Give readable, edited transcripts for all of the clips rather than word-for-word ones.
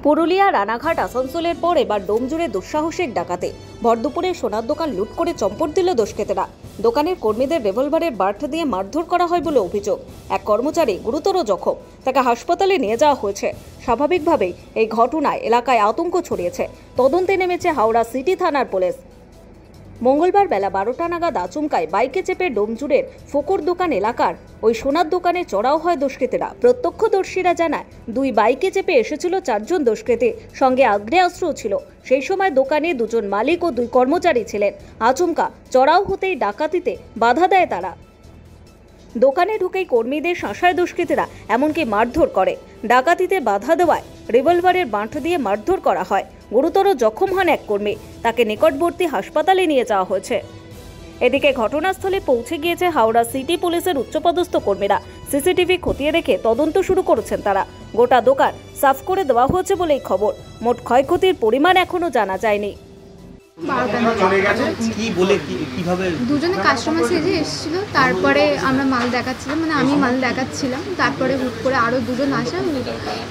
পুরুলিয়া রানাঘাট আসানসোলের পর এবার ডোমজুড়ে দুঃসাহসিক ডাকাতি। ভর দুপুরে সোনার দোকান লুট করে চম্পট দিল দুষ্কৃতীরা। দোকানের কর্মীদের রিভলভারের বার্ট দিয়ে মারধর করা হয় বলে অভিযোগ। এক কর্মচারী গুরুতর জখম, তাকে হাসপাতালে নিয়ে যাওয়া হয়েছে। স্বাভাবিকভাবেই এই ঘটনায় এলাকায় আতঙ্ক ছড়িয়েছে। তদন্তে নেমেছে হাওড়া সিটি থানার পুলিশ। মঙ্গলবার বেলা 12টা নাগাদ আচমকায় বাইকে চেপে ডোমজুড়ের ফোকর দোকান এলাকার ওই সোনার দোকানে চড়াও হয় দুষ্কৃতীরা। প্রত্যক্ষদর্শীরা জানায়, দুই বাইকে চেপে এসেছিল 4 জন দুষ্কৃতী, সঙ্গে আগ্নেয়াস্ত্রও ছিল। সেই সময় দোকানে 2 জন মালিক ও 2 কর্মচারী ছিলেন। আচমকা চড়াও হতেই ডাকাতিতে বাধা দেয় তারা। দোকানে ঢুকেই কর্মীদের শাসায় দুষ্কৃতীরা, এমনকি মারধর করে। ডাকাতিতে বাধা দেওয়ায় রিভলভারের বাঁট দিয়ে মারধর করা হয়। গুরুতর জখম হন এক কর্মী, তাকে নিকটবর্তী হাসপাতালে নিয়ে যাওয়া হয়েছে। এদিকে ঘটনাস্থলে পৌঁছে গিয়েছে হাওড়া সিটি পুলিশের উচ্চপদস্থ কর্মীরা। সিসিটিভি খতিয়ে দেখে তদন্ত শুরু করেছেন তারা। গোটা দোকান সাফ করে দেওয়া হয়েছে বলেই খবর। মোট ক্ষয়ক্ষতির পরিমাণ এখনো জানা যায়নি। দুজনে কাস্টমার সেজে এসেছিল, তারপরে আমরা মাল দেখাচ্ছিলাম, মানে আমি মাল দেখাচ্ছিলাম। তারপরে হুট করে আরও 2 জন আসা,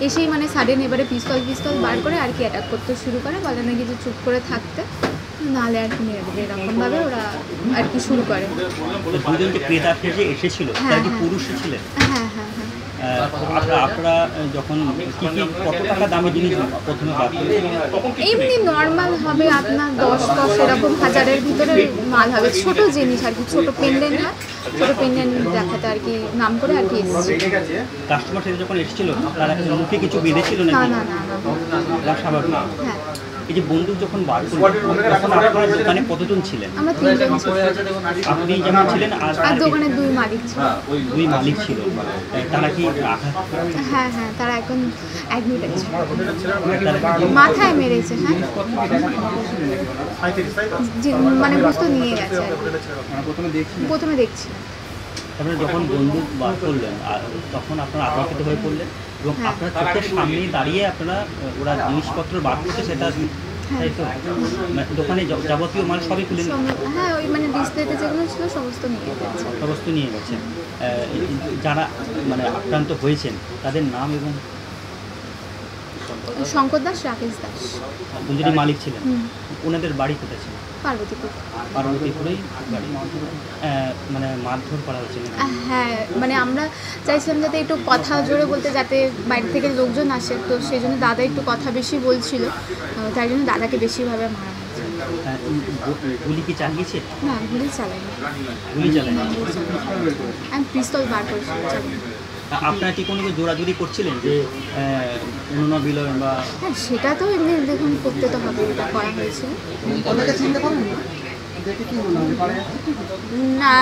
এসেই মানে সাডেন এবারে পিস্তল বার করে আর কি অ্যাটাক করতে শুরু করে। বলে নাকি যে চুপ করে থাকতে, নাহলে আর কি মেরে দেবে, এরকমভাবে ওরা আর কি শুরু করে। দুজনকে ক্রেতা থেকে এসেছিল, তারা কি পুরুষ ছিলেন? হ্যাঁ হ্যাঁ হ্যাঁ। আপনারা যখন কত টাকা দামি জিনিস প্রথমে বার করলেন? এমনি নর্মাল হবে আপনার 10 এরকম হাজারের ভিতরে মাল হবে, ছোট জিনিস আর কি, ছোট পেন্ডেন্ট হয়, ছোট পেন্ডেন্ট দেখাতে আর কি নাম করে আর কি এসেছে। কাস্টমার সাথে যখন এসেছিল তারা মুখে কিছু বেঁধেছিল না? না না না, স্বাভাবিক। হ্যাঁ। এই যে বন্দুক যখন বার করলেন তখন আপনার দোকানে কতজন ছিলেন? আমরা 3 জন ছিলাম। আপনি যেমন ছিলেন আর দোকানে 2 মালিক ছিল। 2 মালিক ছিল। তারা কি আঘাত? হ্যাঁ হ্যাঁ, তারা এখন অ্যাডমিট আছে। মাথায় মেরেছে। হ্যাঁ, মানে বুঝতে নিয়ে গেছে। প্রথমে দেখছি। তারপরে যখন বন্দুক বার করলেন তখন আপনারা আতঙ্কিত হয়ে পড়লেন এবং আপনার চোখের সামনেই দাঁড়িয়ে আপনারা ওরা জিনিসপত্র বার করতে, সেটা তাই তো? দোকানে যাবতীয় মাল সবই খুলে? হ্যাঁ, ওই মানে ডিসপ্লেতে যেগুলো ছিল সমস্ত নিয়ে গেছে। সমস্ত নিয়ে গেছে। যারা মানে আক্রান্ত হয়েছেন তাদের নাম এবং? শঙ্কর দাস, রাকেশ দাস, দুজনই মালিক ছিলেন। ওনাদের বাড়ি কোথায় ছিল? পার্বতীপুরেই বাড়ি। মানে মারধর করা হচ্ছে? হ্যাঁ, মানে আমরা চাইছিলাম যাতে একটু কথা জোরে বলতে, যাতে বাইরে থেকে লোকজন আসে, তো সেই জন্য দাদা একটু কথা বেশি বলছিল, তাই জন্য দাদাকে বেশিভাবে মারা হয়েছে। গুলি কি চালিয়েছে? না, গুলি চালাইনি। আমি পিস্তল বার করেছি। আপনারা কি কোনো জোরাজুরি করছিলেন যে অন্য বিলয় বা? হ্যাঁ, সেটা তো এমনি দেখুন করতে তো হবে, এটা করা হয়েছিল। না,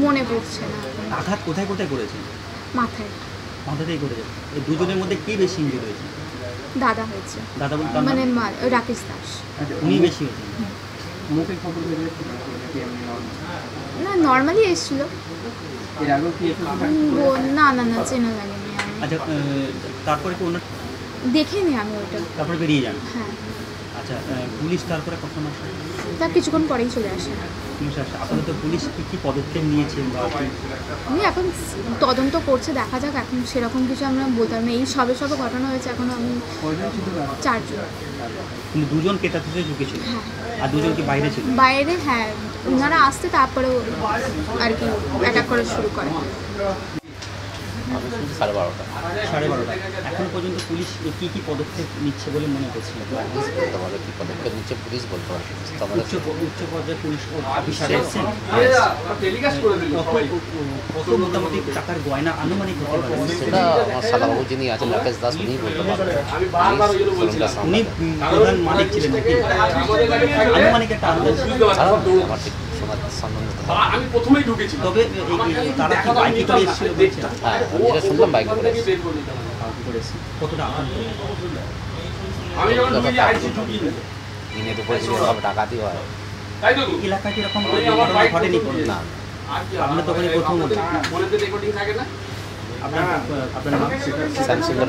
মনে পড়ছে না। আঘাত কোথায় কোথায় করেছেন? মাথাতেই করেছে। এই দুজনের মধ্যে কে বেশি ইনজুরি হয়েছে? দাদা হয়েছে। দাদা বলতে মানে রাকেশ দাস। উনি বেশি হয়েছেন? না, নর্মালি এসেছিল। না না না, চেনা লাগেনি। আচ্ছা, তারপরে কি ওনার দেখিনি আমি ওটা। তারপরে বেরিয়ে যান? হ্যাঁ। আচ্ছা, পুলিশ তারপরে কখন আসে? তার কিছুক্ষণ পরেই চলে আসে। আপাতত পুলিশ কি পদক্ষেপ নিয়েছে বা? আমি এখন তদন্ত করছে, দেখা যাক। এখন সেরকম কিছু আমরা বলতে পারি না, এই সবে ঘটনা হয়েছে। এখন আমি 4 জন। কিন্তু 2 জন ক্রেতা থেকে ঢুকেছিল? হ্যাঁ। আর 2 জন কি বাইরে ছিল? বাইরে, হ্যাঁ। ওনারা আসতে তারপরে আর কি অ্যাটাক করা শুরু করে। 12:30। এখন পর্যন্ত পুলিশ কি পদক্ষেপ নিচ্ছে বলে মনে করছে? কি পদক্ষেপ নিচ্ছে পুলিশ বলতে পারবে। উচ্চ পর্যায়ে পুলিশ অফিসার এসেছেন। কত মোটামুটি টাকার গয়না আনুমানিক হতে পারে? সেটা আমার সাদাবাবু যিনি আছেন রাকেশ দাস, উনি বলতে পারবেন। উনি প্রধান মালিক ছিলেন নাকি? আনুমানিক একটা আন্দাজ? আমার ঠিক শোনার সম্বন্ধে আমি প্রথমেই ঢুকেছি। তবে তারা কি বাইকে করে এসেছিল? হ্যাঁ, আমি যেটা শুনলাম বাইকে করে এসেছে। কতটা আতঙ্ক? আমি যখন ঢুকেছি আইসি ঢুকি দিনে দুপুরে যেভাবে ডাকাতি হয়, তাই তো এলাকায় কিরকম ঘটেনি? না, আপনার দোকানে প্রথম ফোনেতে রেকর্ডিং থাকে না? আপনার নাম? শ্যামসুন্দর।